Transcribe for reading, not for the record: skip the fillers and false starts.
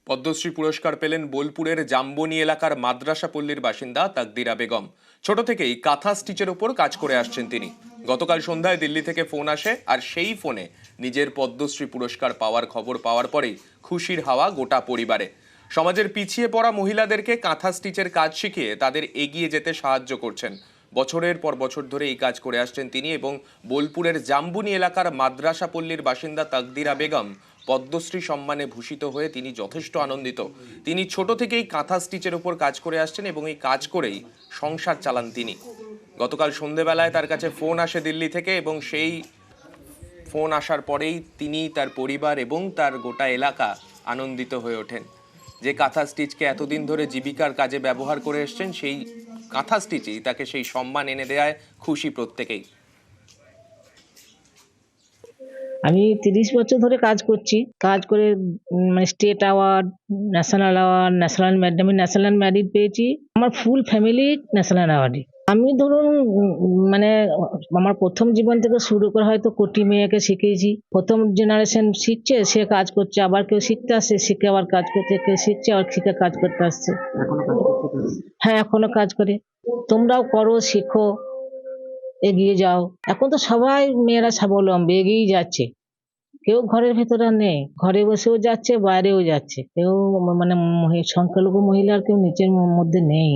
পদ্মশ্রী পুরস্কার পেলেন বোলপুরের জাম্বনি এলাকার মাদ্রাসা পল্লীর বাসিন্দা তাকদিরা বেগম। ছোট থেকেই কাঁথা স্টিচের উপর কাজ করে আসছেন তিনি। গতকাল সন্ধ্যায় দিল্লি থেকে ফোন আসে, আর সেই ফোনে নিজের পদ্মশ্রী পুরস্কার পাওয়ার খবর পাওয়ার পরেই খুশির হাওয়া গোটা পরিবারে। সমাজের পিছিয়ে পড়া মহিলাদেরকে কাঁথা স্টিচের কাজ শিখিয়ে তাদের এগিয়ে যেতে সাহায্য করছেন। বছরের পর বছর ধরে এই কাজ করে আসছেন তিনি এবং বোলপুরের জাম্বুনি এলাকার মাদ্রাসা পল্লীর বাসিন্দা তাকদিরা বেগম পদ্মশ্রী সম্মানে ভূষিত হয়ে তিনি যথেষ্ট আনন্দিত। তিনি ছোট থেকেই কাঁথা স্টিচের উপর কাজ করে আসছেন এবং এই কাজ করেই সংসার চালান তিনি। গতকাল সন্ধেবেলায় তার কাছে ফোন আসে দিল্লি থেকে এবং সেই ফোন আসার পরেই তিনি, তার পরিবার এবং তার গোটা এলাকা আনন্দিত হয়ে ওঠেন। যে কাঁথা স্টিচকে এতদিন ধরে জীবিকার কাজে ব্যবহার করে এসছেন, সেই কাঁথা স্টিচই তাকে সেই সম্মান এনে দেয়। খুশি প্রত্যেকেই। আমি 30 বছর ধরে কাজ করছি। কাজ করে মানে স্টেট অ্যাওয়ার্ড, ন্যাশনাল মেরিট পেয়েছি। আমার ফুল ফ্যামিলি ন্যাশনাল অ্যাওয়ার্ডে। আমি ধরুন মানে আমার প্রথম জীবন থেকে শুরু করে হয়তো কোটি মেয়েকে শিখিয়েছি। প্রথম জেনারেশন শিখছে, সে কাজ করছে, আবার কেউ শিখতে আসছে, শিখে আবার কাজ করছে, কেউ শিখছে আবার শিখে কাজ করতে আসছে। হ্যাঁ, এখনো কাজ করে। তোমরাও করো, শেখো, এগিয়ে যাও। এখন তো সবাই মেয়েরা স্বাবলম্বী, এগিয়েই যাচ্ছে। কেউ ঘরের ভেতরে নেই, ঘরে বসেও যাচ্ছে, বাইরেও যাচ্ছে। কেউ মানে সংখ্যালঘু মহিলার কেউ নিচের মধ্যে নেই।